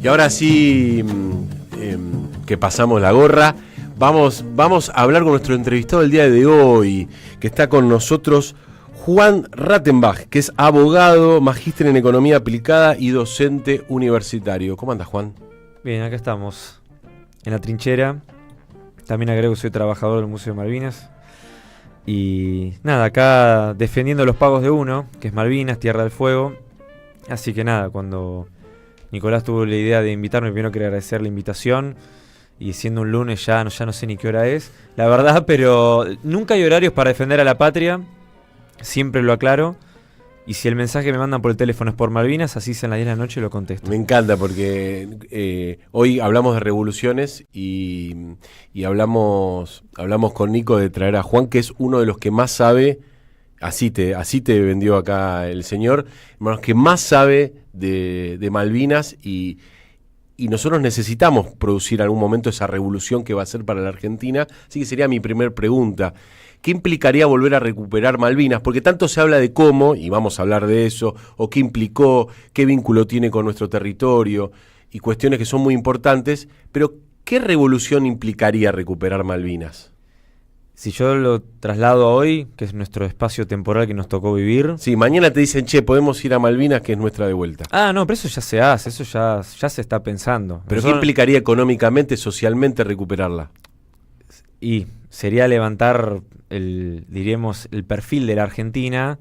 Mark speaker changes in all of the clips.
Speaker 1: Y ahora sí, que pasamos la gorra, vamos a hablar con nuestro entrevistado del día de hoy, que está con nosotros Juan Rattenbach, que es abogado, magíster en economía aplicada y docente universitario. ¿Cómo andas, Juan?
Speaker 2: Bien, acá estamos, en la trinchera. También agrego que soy trabajador del Museo de Malvinas. Y nada, acá defendiendo los pagos de uno, que es Malvinas, Tierra del Fuego. Así que nada, cuando Nicolás tuvo la idea de invitarme, primero quería agradecer la invitación. Y siendo un lunes ya no sé ni qué hora es, la verdad, pero nunca hay horarios para defender a la patria. Siempre lo aclaro. Y si el mensaje que me mandan por el teléfono es por Malvinas, así sea en las 10 de la noche, lo contesto.
Speaker 1: Me encanta porque hoy hablamos de revoluciones y hablamos con Nico de traer a Juan, que es uno de los que más sabe, así te vendió acá el señor, los que más sabe de Malvinas y nosotros necesitamos producir en algún momento esa revolución que va a ser para la Argentina. Así que sería mi primer pregunta. ¿Qué implicaría volver a recuperar Malvinas? Porque tanto se habla de cómo, y vamos a hablar de eso, o qué implicó, qué vínculo tiene con nuestro territorio, y cuestiones que son muy importantes, pero ¿qué revolución implicaría recuperar Malvinas?
Speaker 2: Si yo lo traslado a hoy, que es nuestro espacio temporal que nos tocó vivir...
Speaker 1: Sí, mañana te dicen, che, podemos ir a Malvinas, que es nuestra de vuelta.
Speaker 2: Ah, no, pero eso ya se hace, eso ya se está pensando.
Speaker 1: ¿Pero qué implicaría económicamente, socialmente recuperarla?
Speaker 2: Y sería levantar diríamos, el perfil de la Argentina.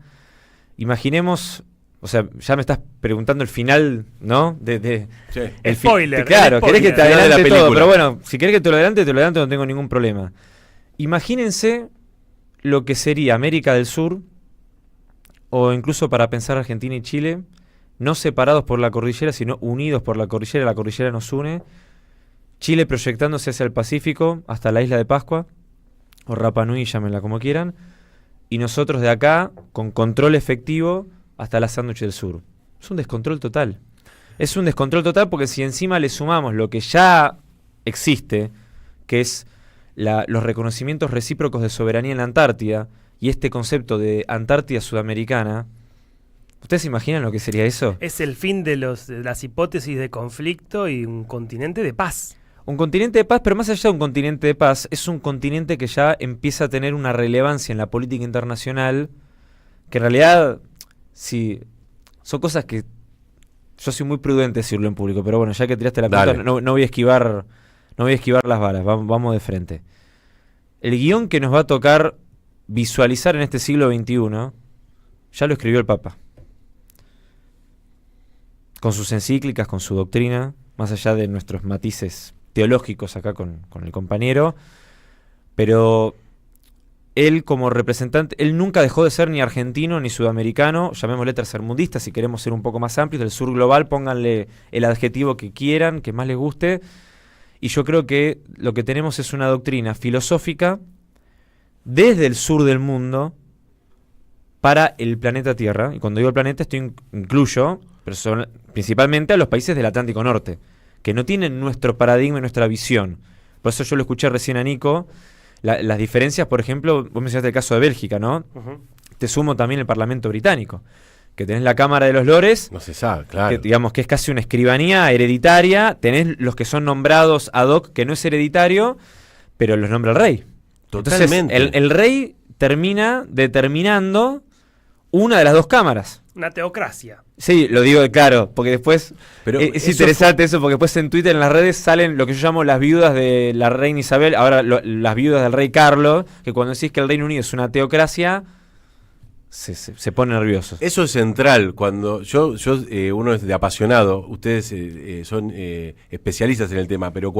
Speaker 2: Imaginemos, o sea, ya me estás preguntando el final, ¿no?
Speaker 1: Sí.
Speaker 3: El spoiler.
Speaker 2: Claro,
Speaker 3: el spoiler.
Speaker 2: querés que te adelante
Speaker 1: la
Speaker 2: todo,
Speaker 1: película.
Speaker 2: pero bueno, si querés que te lo adelante, no tengo ningún problema. Imagínense lo que sería América del Sur, o incluso para pensar Argentina y Chile, no separados por la cordillera, sino unidos por la cordillera nos une. Chile proyectándose hacia el Pacífico, hasta la isla de Pascua, o Rapa Nui, llámenla como quieran, y nosotros de acá, con control efectivo, hasta la Sándwich del Sur. Es un descontrol total. Es un descontrol total porque si encima le sumamos lo que ya existe, que es los reconocimientos recíprocos de soberanía en la Antártida, y este concepto de Antártida Sudamericana, ¿ustedes se imaginan lo que sería eso?
Speaker 3: Es el fin de las hipótesis de conflicto y un continente de paz.
Speaker 2: Un continente de paz, pero más allá de un continente de paz, es un continente que ya empieza a tener una relevancia en la política internacional, que en realidad, sí, son cosas que yo soy muy prudente decirlo en público, pero bueno, ya que tiraste la pregunta, no voy a esquivar las balas, vamos de frente. El guión que nos va a tocar visualizar en este siglo XXI, ya lo escribió el Papa. Con sus encíclicas, con su doctrina, más allá de nuestros matices teológicos acá con el compañero, pero él como representante, él nunca dejó de ser ni argentino ni sudamericano, llamémosle tercermundista si queremos ser un poco más amplios, del sur global, pónganle el adjetivo que quieran, que más les guste, y yo creo que lo que tenemos es una doctrina filosófica desde el sur del mundo para el planeta Tierra, y cuando digo el planeta incluyo principalmente a los países del Atlántico Norte, que no tienen nuestro paradigma y nuestra visión. Por eso yo lo escuché recién a Nico, las diferencias, por ejemplo, vos mencionaste el caso de Bélgica, ¿no?
Speaker 3: Uh-huh.
Speaker 2: Te sumo también el Parlamento británico, que tenés la Cámara de los Lores,
Speaker 1: No se sabe, claro.
Speaker 2: que digamos que es casi una escribanía hereditaria, tenés los que son nombrados ad hoc, que no es hereditario, pero los nombra el rey.
Speaker 1: Totalmente.
Speaker 2: Entonces, el rey termina determinando una de las dos cámaras.
Speaker 3: Una teocracia.
Speaker 2: Sí, lo digo claro, porque después
Speaker 1: Pero
Speaker 2: es
Speaker 1: eso
Speaker 2: interesante eso, porque después en Twitter, en las redes, salen lo que yo llamo las viudas de la reina Isabel, ahora las viudas del rey Carlos, que cuando decís que el Reino Unido es una teocracia, se ponen nerviosos.
Speaker 1: Eso es central. Cuando uno es de apasionado, ustedes son especialistas en el tema, pero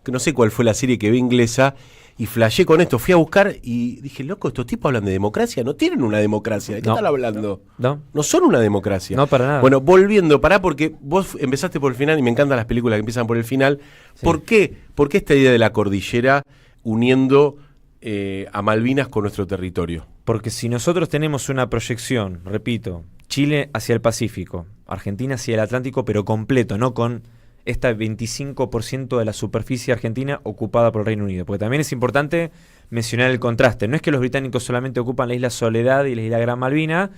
Speaker 1: que no sé cuál fue la serie que vi inglesa, y flashé con esto, fui a buscar y dije, loco, estos tipos hablan de democracia, no tienen una democracia, ¿de qué están hablando? No son una democracia.
Speaker 2: No, para nada.
Speaker 1: Bueno, volviendo, porque vos empezaste por el final y me encantan las películas que empiezan por el final. Sí. ¿Por qué esta idea de la cordillera uniendo a Malvinas con nuestro territorio?
Speaker 2: Porque si nosotros tenemos una proyección, repito, Chile hacia el Pacífico, Argentina hacia el Atlántico, pero completo, no con este 25% de la superficie argentina ocupada por el Reino Unido. Porque también es importante mencionar el contraste. No es que los británicos solamente ocupan la isla Soledad y la isla Gran Malvina,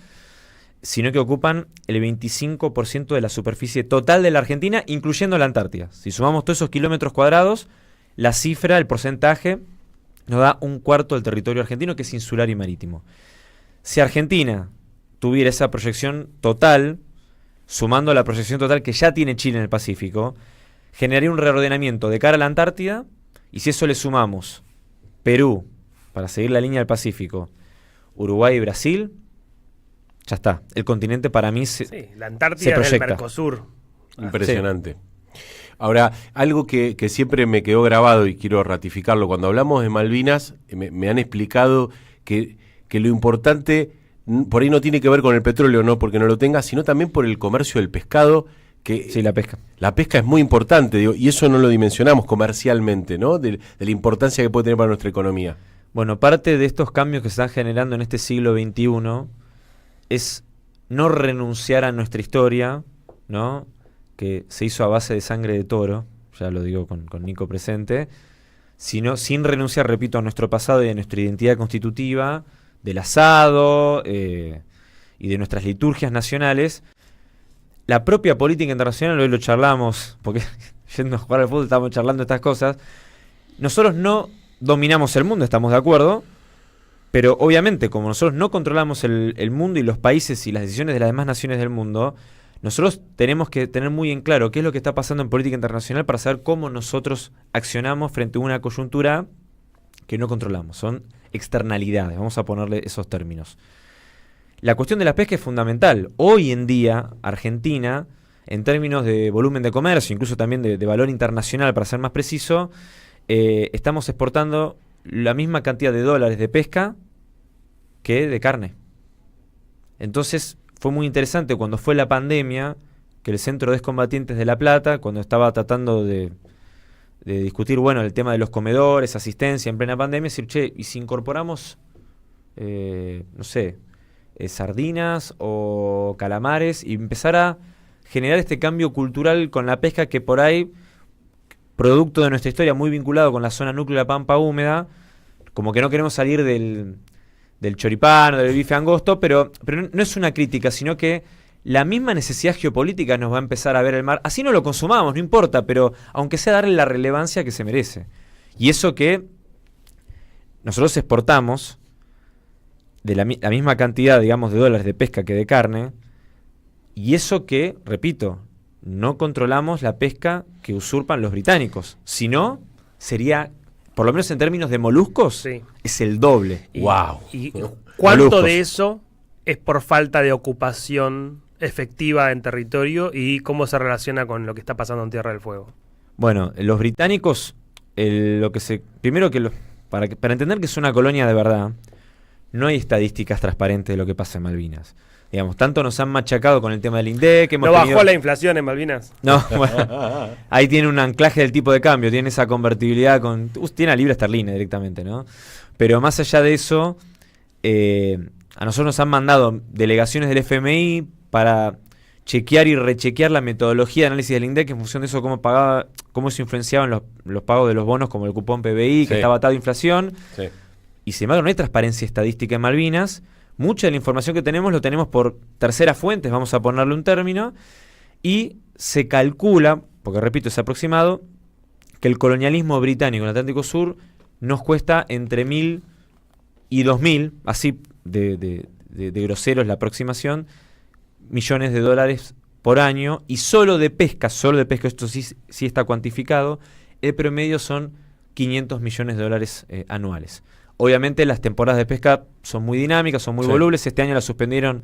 Speaker 2: sino que ocupan el 25% de la superficie total de la Argentina, incluyendo la Antártida. Si sumamos todos esos kilómetros cuadrados, la cifra, el porcentaje, nos da un cuarto del territorio argentino, que es insular y marítimo. Si Argentina tuviera esa proyección total, sumando la proyección total que ya tiene Chile en el Pacífico, generaría un reordenamiento de cara a la Antártida, y si eso le sumamos Perú, para seguir la línea del Pacífico, Uruguay y Brasil, ya está. El continente para mí
Speaker 3: Sí, la Antártida es el Mercosur.
Speaker 1: Impresionante. Ahora, algo que siempre me quedó grabado y quiero ratificarlo, cuando hablamos de Malvinas, me han explicado que lo importante por ahí no tiene que ver con el petróleo, no porque no lo tenga, sino también por el comercio del pescado.
Speaker 2: Sí, la pesca.
Speaker 1: La pesca es muy importante, digo, y eso no lo dimensionamos comercialmente, ¿no? De la importancia que puede tener para nuestra economía.
Speaker 2: Bueno, parte de estos cambios que se están generando en este siglo XXI es no renunciar a nuestra historia, ¿no? Que se hizo a base de sangre de toro, ya lo digo con Nico presente, sino sin renunciar, repito, a nuestro pasado y a nuestra identidad constitutiva, del asado y de nuestras liturgias nacionales. La propia política internacional, hoy lo charlamos, porque yendo a jugar al fútbol estamos charlando estas cosas, nosotros no dominamos el mundo, estamos de acuerdo, pero obviamente como nosotros no controlamos el mundo y los países y las decisiones de las demás naciones del mundo, nosotros tenemos que tener muy en claro qué es lo que está pasando en política internacional para saber cómo nosotros accionamos frente a una coyuntura que no controlamos. Son externalidades, vamos a ponerle esos términos. La cuestión de la pesca es fundamental. Hoy en día, Argentina, en términos de volumen de comercio, incluso también de valor internacional, para ser más preciso, estamos exportando la misma cantidad de dólares de pesca que de carne. Entonces, fue muy interesante cuando fue la pandemia, que el Centro de Excombatientes de La Plata, cuando estaba tratando de discutir, bueno, el tema de los comedores, asistencia en plena pandemia, decir, che, ¿y si incorporamos, no sé, sardinas o calamares y empezar a generar este cambio cultural con la pesca que por ahí, producto de nuestra historia muy vinculado con la zona núcleo de la Pampa húmeda, como que no queremos salir del choripán o del bife angosto, pero no es una crítica, sino que la misma necesidad geopolítica nos va a empezar a ver el mar. Así no lo consumamos, no importa, pero aunque sea darle la relevancia que se merece. Y eso que nosotros exportamos de la misma cantidad, digamos, de dólares de pesca que de carne, y eso que, repito, no controlamos la pesca que usurpan los británicos. Si no, sería, por lo menos en términos de moluscos,
Speaker 3: Sí.
Speaker 2: es el doble.
Speaker 1: ¡Wow!
Speaker 3: ¿Y cuánto
Speaker 1: Moluscos.
Speaker 3: de eso es por falta de ocupación efectiva en territorio y cómo se relaciona con lo que está pasando en Tierra del Fuego?
Speaker 2: Bueno, los británicos, primero que para entender que es una colonia de verdad, no hay estadísticas transparentes de lo que pasa en Malvinas. Digamos, tanto nos han machacado con el tema del INDEC,
Speaker 3: ¿No bajó la inflación en Malvinas?
Speaker 2: No, bueno, ahí tiene un anclaje del tipo de cambio, tiene esa convertibilidad tiene la libra esterlina directamente, ¿no? Pero más allá de eso, a nosotros nos han mandado delegaciones del FMI para chequear y rechequear la metodología de análisis del INDEC en función de eso, cómo se influenciaban los pagos de los bonos, como el cupón PBI, que estaba atado a inflación.
Speaker 1: Sí.
Speaker 2: Y sin embargo no hay transparencia estadística en Malvinas. Mucha de la información que tenemos lo tenemos por terceras fuentes, vamos a ponerle un término, y se calcula, porque repito, es aproximado, que el colonialismo británico en el Atlántico Sur nos cuesta entre 1.000 y 2.000, así de groseros la aproximación, millones de dólares por año, y solo de pesca, esto sí está cuantificado, el promedio son 500 millones de dólares anuales. Obviamente las temporadas de pesca son muy dinámicas, son muy volubles. Este año la suspendieron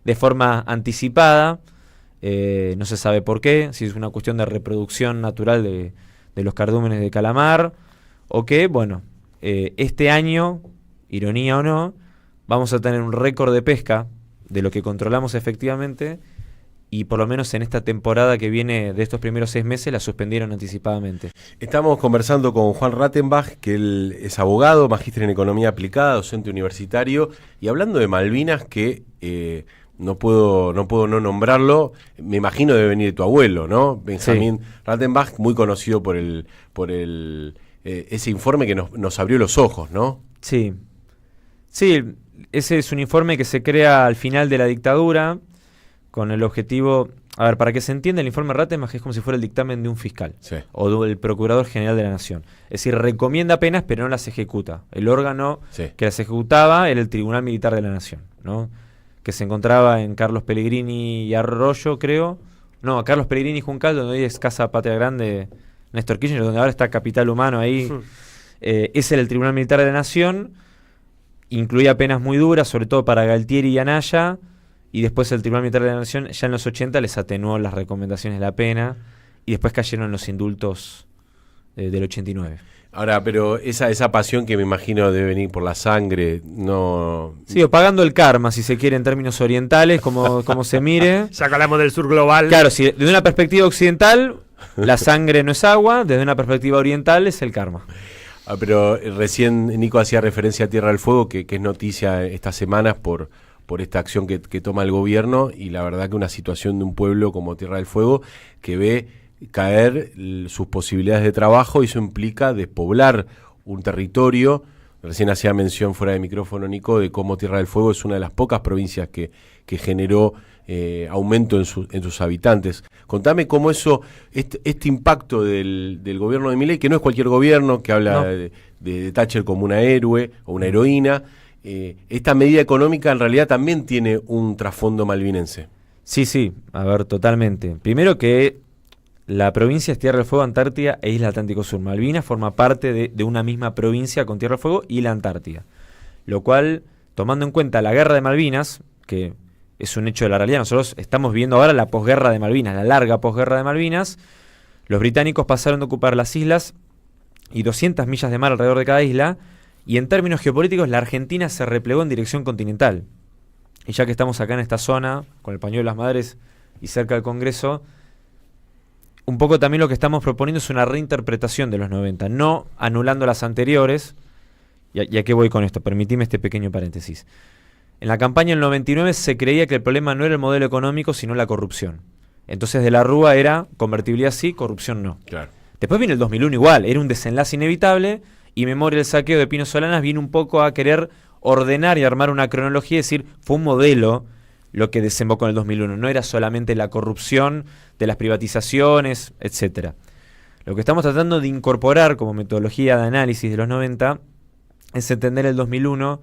Speaker 2: de forma anticipada. No se sabe por qué, si es una cuestión de reproducción natural de los cardúmenes de calamar, o que, bueno, este año, ironía o no, vamos a tener un récord de pesca de lo que controlamos efectivamente, y por lo menos en esta temporada que viene de estos primeros 6 meses la suspendieron anticipadamente.
Speaker 1: Estamos conversando con Juan Rattenbach, que él es abogado, magíster en economía aplicada, docente universitario, y hablando de Malvinas, que no puedo no nombrarlo, me imagino debe venir de tu abuelo, ¿no? Benjamín Rattenbach, muy conocido por ese informe que nos abrió los ojos, ¿no?
Speaker 2: Sí. Sí, ese es un informe que se crea al final de la dictadura con el objetivo... A ver, para que se entienda, el informe Rattenbach es como si fuera el dictamen de un fiscal o del Procurador General de la Nación. Es decir, recomienda penas pero no las ejecuta. El órgano que las ejecutaba era el Tribunal Militar de la Nación, ¿no? Que se encontraba en Carlos Pellegrini y Arroyo, creo. No, Carlos Pellegrini y Juncal, donde hoy es Casa Patria Grande, Néstor Kirchner, donde ahora está Capital Humano ahí. Ese era el Tribunal Militar de la Nación. Incluía penas muy duras, sobre todo para Galtieri y Anaya. Y después el Tribunal Militar de la Nación, ya en los 80, les atenuó las recomendaciones de la pena. Y después cayeron los indultos del 89.
Speaker 1: Ahora, pero esa pasión que me imagino debe venir por la sangre, no...
Speaker 2: Sí, o pagando el karma, si se quiere, en términos orientales, como se mire.
Speaker 3: Ya que hablamos del sur global.
Speaker 2: Claro, si desde una perspectiva occidental, la sangre no es agua, desde una perspectiva oriental es el karma.
Speaker 1: Pero recién Nico hacía referencia a Tierra del Fuego, que es noticia estas semanas por esta acción que toma el gobierno, y la verdad que una situación de un pueblo como Tierra del Fuego que ve caer sus posibilidades de trabajo, y eso implica despoblar un territorio. Recién hacía mención fuera de micrófono Nico de cómo Tierra del Fuego es una de las pocas provincias que generó aumento en sus habitantes. Contame cómo este impacto del gobierno de Milei, que no es cualquier gobierno, que habla de Thatcher como una héroe o una heroína. Esta medida económica en realidad también tiene un trasfondo malvinense.
Speaker 2: Sí, a ver, totalmente. Primero que la provincia es Tierra del Fuego, Antártida e Isla Atlántico Sur. Malvinas forma parte de una misma provincia con Tierra del Fuego y la Antártida. Lo cual, tomando en cuenta la guerra de Malvinas, que es un hecho de la realidad, nosotros estamos viviendo ahora la posguerra de Malvinas, la larga posguerra de Malvinas. Los británicos pasaron de ocupar las islas y 200 millas de mar alrededor de cada isla, y en términos geopolíticos la Argentina se replegó en dirección continental. Y ya que estamos acá en esta zona, con el pañuelo de las madres y cerca del Congreso, un poco también lo que estamos proponiendo es una reinterpretación de los 90, no anulando las anteriores. ¿Y a qué voy con esto? Permitime este pequeño paréntesis. En la campaña del 99 se creía que el problema no era el modelo económico, sino la corrupción. Entonces de la Rúa era convertibilidad sí, corrupción no.
Speaker 1: Claro.
Speaker 2: Después vino el 2001 igual, era un desenlace inevitable, y Memoria del saqueo de Pino Solanas vino un poco a querer ordenar y armar una cronología y decir, fue un modelo lo que desembocó en el 2001, no era solamente la corrupción de las privatizaciones, etcétera. Lo que estamos tratando de incorporar como metodología de análisis de los 90 es entender el 2001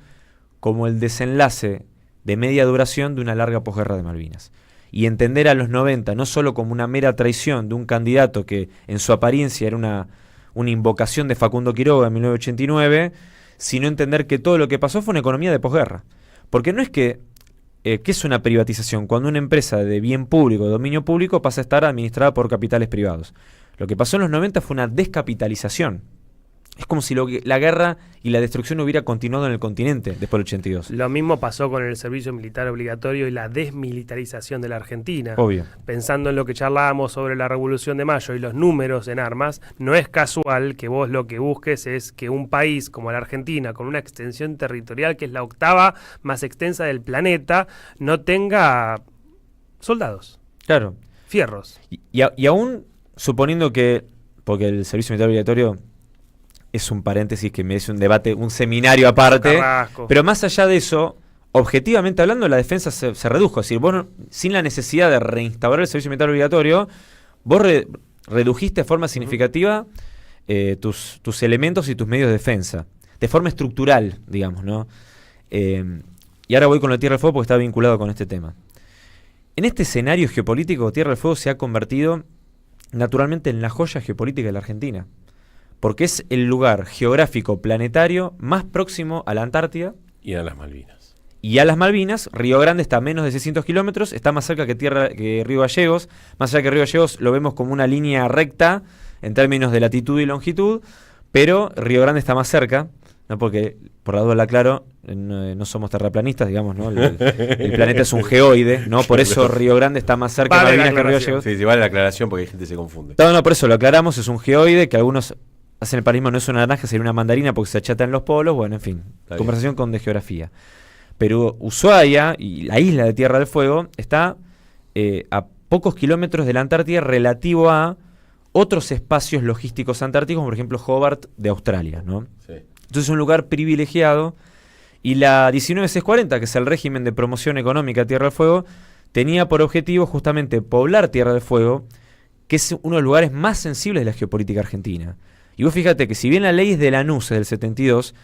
Speaker 2: como el desenlace de media duración de una larga posguerra de Malvinas. Y entender a los 90 no solo como una mera traición de un candidato que en su apariencia era una invocación de Facundo Quiroga en 1989, sino entender que todo lo que pasó fue una economía de posguerra. Porque no es que ¿qué es una privatización? Cuando una empresa de bien público, de dominio público, pasa a estar administrada por capitales privados. Lo que pasó en los 90 fue una descapitalización. Es como si la guerra y la destrucción hubiera continuado en el continente después del 82.
Speaker 3: Lo mismo pasó con el servicio militar obligatorio y la desmilitarización de la Argentina.
Speaker 2: Obvio.
Speaker 3: Pensando en lo que charlábamos sobre la Revolución de Mayo y los números en armas, no es casual que vos lo que busques es que un país como la Argentina, con una extensión territorial que es la octava más extensa del planeta, no tenga soldados.
Speaker 2: Claro.
Speaker 3: Fierros.
Speaker 2: Y aún suponiendo que, porque el servicio militar obligatorio es un paréntesis que merece un debate, un seminario aparte,
Speaker 3: Carrasco.
Speaker 2: Pero más allá de eso, objetivamente hablando, la defensa se redujo. Es decir, vos sin la necesidad de reinstaurar el servicio militar obligatorio, vos redujiste de forma significativa tus elementos y tus medios de defensa, de forma estructural, digamos, ¿no? Y ahora voy con la Tierra del Fuego porque está vinculado con este tema. En este escenario geopolítico, Tierra del Fuego se ha convertido naturalmente en la joya geopolítica de la Argentina, porque es el lugar geográfico planetario más próximo a la Antártida
Speaker 1: Y a las Malvinas.
Speaker 2: y a las Malvinas. Río Grande está a menos de 600 kilómetros, está más cerca que Río Gallegos. Más allá que Río Gallegos lo vemos como una línea recta en términos de latitud y longitud, pero Río Grande está más cerca, ¿no? Porque, por la duda la aclaro, no somos terraplanistas, digamos, ¿no? El planeta es un geoide, ¿no? Por eso Río Grande está más cerca de Malvinas que Río Gallegos.
Speaker 1: Sí, vale la aclaración porque hay gente que se confunde.
Speaker 2: No, por eso lo aclaramos, es un geoide que algunos hacen el parismo, no es una naranja, sería una mandarina porque se achata en los polos, bueno, en fin,
Speaker 1: Está
Speaker 2: conversación con de geografía. Pero Ushuaia y la isla de Tierra del Fuego está a pocos kilómetros de la Antártida relativo a otros espacios logísticos antárticos, por ejemplo Hobart de Australia, ¿no?
Speaker 1: Sí.
Speaker 2: Entonces es un lugar privilegiado Y la 19640, que es el régimen de promoción económica de Tierra del Fuego, tenía por objetivo justamente poblar Tierra del Fuego, que es uno de los lugares más sensibles de la geopolítica argentina. Y vos fíjate que si bien la ley es de Lanús, es del 72,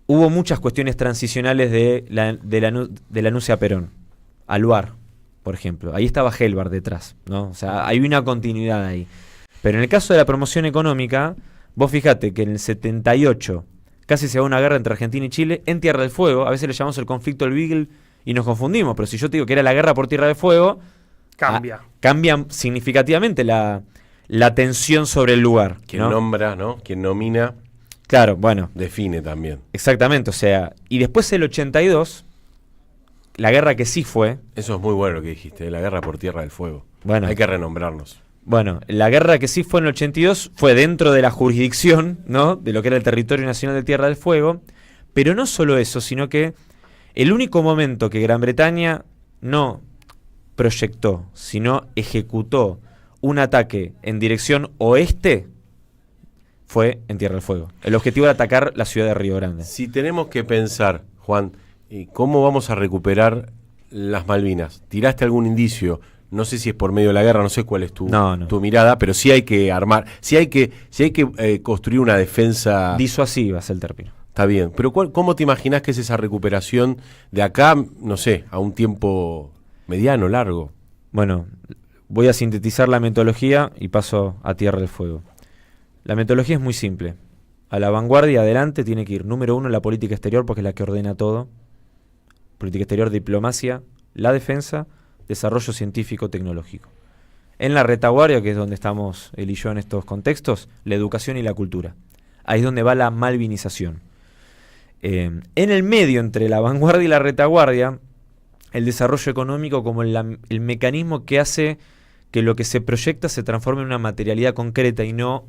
Speaker 2: hubo muchas cuestiones transicionales de Lanús a Perón, a Luar, por ejemplo. Ahí estaba Helbar detrás, ¿no? O sea, hay una continuidad ahí. Pero en el caso de la promoción económica, vos fíjate que en el 78 casi se va una guerra entre Argentina y Chile en Tierra del Fuego. A veces le llamamos el conflicto del Beagle y nos confundimos, pero si yo te digo que era la guerra por Tierra del Fuego, cambia significativamente la tensión sobre el lugar.
Speaker 1: Quien
Speaker 2: ¿no?
Speaker 1: nombra, ¿no? Quien nomina,
Speaker 2: claro, bueno.
Speaker 1: define también.
Speaker 2: Exactamente, o sea, y después el 82, la guerra que sí fue.
Speaker 1: Eso es muy bueno lo que dijiste, la guerra por Tierra del Fuego.
Speaker 2: Bueno,
Speaker 1: hay que renombrarnos.
Speaker 2: Bueno, la guerra que sí fue en el 82 fue dentro de la jurisdicción, ¿no? De lo que era el territorio nacional de Tierra del Fuego, pero no solo eso, sino que el único momento que Gran Bretaña no proyectó, sino ejecutó un ataque en dirección oeste fue en Tierra del Fuego. El objetivo era atacar la ciudad de Río Grande.
Speaker 1: Si tenemos que pensar, Juan, ¿cómo vamos a recuperar las Malvinas? ¿Tiraste algún indicio? No sé si es por medio de la guerra, no sé cuál es tu mirada, pero sí hay que armar, sí hay que construir una defensa
Speaker 2: disuasiva, es el término.
Speaker 1: Está bien, pero ¿cómo te imaginás que es esa recuperación de acá, no sé, a un tiempo mediano, largo?
Speaker 2: Bueno, voy a sintetizar la metodología y paso a Tierra del Fuego. La metodología es muy simple. A la vanguardia, adelante, tiene que ir, número 1, la política exterior, porque es la que ordena todo. Política exterior, diplomacia, la defensa, desarrollo científico-tecnológico. En la retaguardia, que es donde estamos él y yo en estos contextos, la educación y la cultura. Ahí es donde va la malvinización. En el medio, entre la vanguardia y la retaguardia, el desarrollo económico como el mecanismo que hace que lo que se proyecta se transforme en una materialidad concreta y no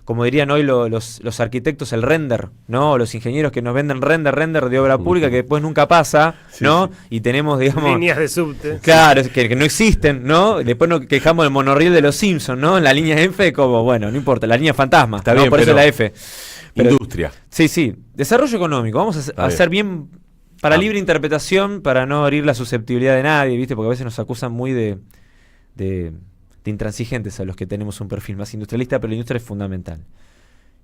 Speaker 2: como dirían hoy los arquitectos, el render, ¿no? Los ingenieros que nos venden render de obra pública que después nunca pasa, ¿no? Sí. Y tenemos, digamos,
Speaker 3: líneas de subte.
Speaker 2: Claro, que no existen, ¿no? Después nos quejamos del monorriel de los Simpsons, ¿no? En la línea F, como, bueno, no importa, la línea fantasma,
Speaker 1: está
Speaker 2: ¿no?
Speaker 1: bien,
Speaker 2: por eso la F.
Speaker 1: Pero, industria.
Speaker 2: Sí. Desarrollo económico. Vamos a hacer bien para libre interpretación, para no herir la susceptibilidad de nadie, ¿viste? Porque a veces nos acusan muy de intransigentes a los que tenemos un perfil más industrialista, pero la industria es fundamental.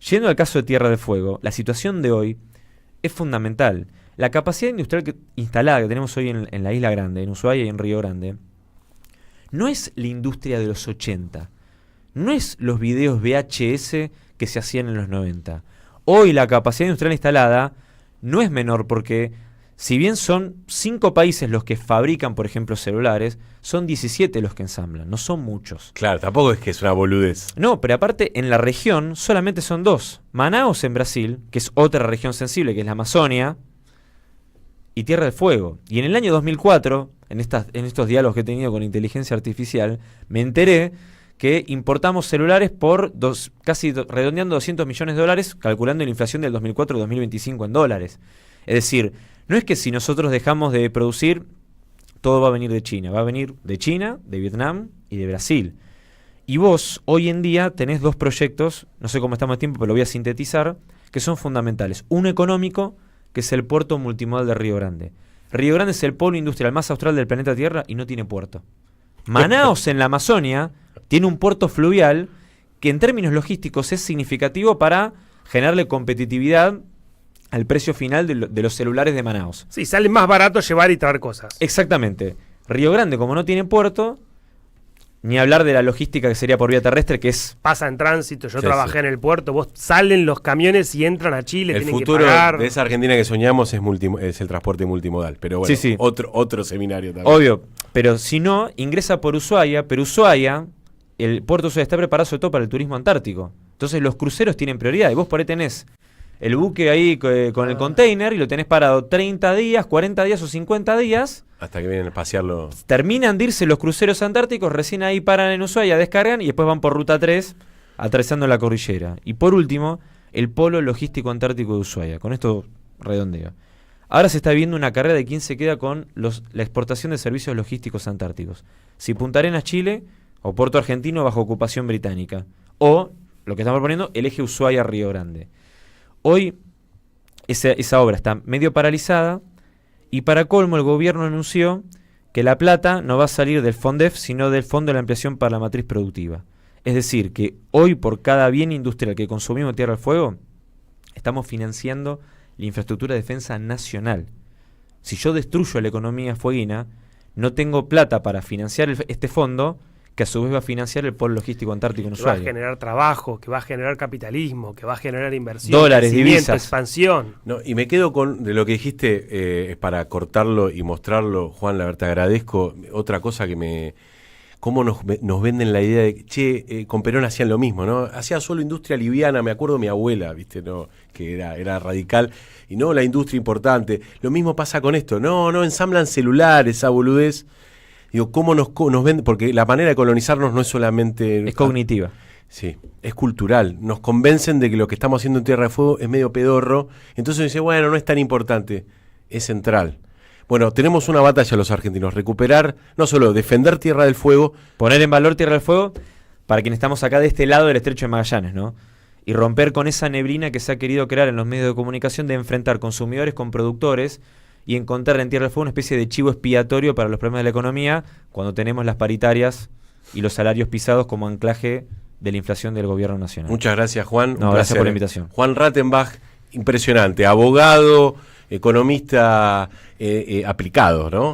Speaker 2: Yendo al caso de Tierra del Fuego, la situación de hoy es fundamental. La capacidad industrial instalada que tenemos hoy en la Isla Grande, en Ushuaia y en Río Grande, no es la industria de los 80, no es los videos VHS que se hacían en los 90. Hoy la capacidad industrial instalada no es menor porque, si bien son 5 países los que fabrican, por ejemplo, celulares, son 17 los que ensamblan, no son muchos.
Speaker 1: Claro, tampoco es que es una boludez.
Speaker 2: No, pero aparte, en la región solamente son 2. Manaos en Brasil, que es otra región sensible, que es la Amazonia, y Tierra del Fuego. Y en el año 2004, en estos diálogos que he tenido con inteligencia artificial, me enteré que importamos celulares por casi redondeando $200 millones, calculando la inflación del 2004 y 2025 en dólares. Es decir, no es que si nosotros dejamos de producir, todo va a venir de China. Va a venir de China, de Vietnam y de Brasil. Y vos, hoy en día, tenés 2 proyectos, no sé cómo estamos de tiempo, pero lo voy a sintetizar, que son fundamentales. Uno económico, que es el puerto multimodal de Río Grande. Río Grande es el polo industrial más austral del planeta Tierra y no tiene puerto. Manaos, en la Amazonia, tiene un puerto fluvial que en términos logísticos es significativo para generarle competitividad al precio final de los celulares de Manaos.
Speaker 3: Sí, sale más barato llevar y traer cosas.
Speaker 2: Exactamente. Río Grande, como no tiene puerto, ni hablar de la logística que sería por vía terrestre, que es...
Speaker 3: Pasa en tránsito, yo trabajé en el puerto, vos salen los camiones y entran a Chile,
Speaker 1: el
Speaker 3: tienen
Speaker 1: futuro
Speaker 3: que pagar.
Speaker 1: De esa Argentina que soñamos es el transporte multimodal, pero bueno,
Speaker 2: sí.
Speaker 1: Otro seminario también.
Speaker 2: Obvio, pero si no, ingresa por Ushuaia, pero Ushuaia, el puerto de Ushuaia está preparado sobre todo para el turismo antártico. Entonces los cruceros tienen prioridad y vos por ahí tenés el buque ahí con el container y lo tenés parado 30 días, 40 días o 50 días.
Speaker 1: Hasta que vienen a pasearlo.
Speaker 2: Terminan de irse los cruceros antárticos, recién ahí paran en Ushuaia, descargan y después van por ruta 3 atravesando la cordillera. Y por último, el polo logístico antártico de Ushuaia. Con esto redondeo. Ahora se está viendo una carrera de quién se queda con la exportación de servicios logísticos antárticos. Si Punta Arenas, Chile, o Puerto Argentino bajo ocupación británica. O, lo que estamos proponiendo, el eje Ushuaia-Río Grande. Hoy, esa obra está medio paralizada, y para colmo el gobierno anunció que la plata no va a salir del FONDEF, sino del Fondo de la Ampliación para la Matriz Productiva. Es decir, que hoy por cada bien industrial que consumimos en Tierra del Fuego, estamos financiando la infraestructura de defensa nacional. Si yo destruyo la economía fueguina, no tengo plata para financiar este fondo, que a su vez va a financiar el polo logístico antártico en
Speaker 3: Que va a
Speaker 2: Ushuaia.
Speaker 3: generar trabajo, que va a generar capitalismo, que va a generar inversión,
Speaker 2: Dólares,
Speaker 3: crecimiento,
Speaker 2: divisas.
Speaker 3: expansión.
Speaker 1: No, y me quedo con de lo que dijiste, es para cortarlo y mostrarlo, Juan, la verdad te agradezco. Otra cosa que cómo nos venden la idea de, che, con Perón hacían lo mismo, ¿no? Hacía solo industria liviana, me acuerdo de mi abuela, ¿viste? No, que era radical, y no la industria importante. Lo mismo pasa con esto, no ensamblan celulares, esa boludez. Digo, ¿cómo nos venden? Porque la manera de colonizarnos no es solamente...
Speaker 2: Es cognitiva.
Speaker 1: Sí, es cultural. Nos convencen de que lo que estamos haciendo en Tierra de Fuego es medio pedorro. Entonces dice, bueno, no es tan importante. Es central. Bueno, tenemos una batalla los argentinos. Recuperar, no solo defender Tierra del Fuego.
Speaker 2: Poner en valor Tierra del Fuego para quienes estamos acá de este lado del Estrecho de Magallanes, ¿no? Y romper con esa neblina que se ha querido crear en los medios de comunicación de enfrentar consumidores con productores y encontrar en Tierra del Fuego una especie de chivo expiatorio para los problemas de la economía cuando tenemos las paritarias y los salarios pisados como anclaje de la inflación del gobierno nacional.
Speaker 1: Muchas gracias, Juan.
Speaker 2: No,
Speaker 1: Un
Speaker 2: gracias por la
Speaker 1: placer.
Speaker 2: invitación.
Speaker 1: Juan Rattenbach, impresionante. Abogado, economista aplicado, ¿no?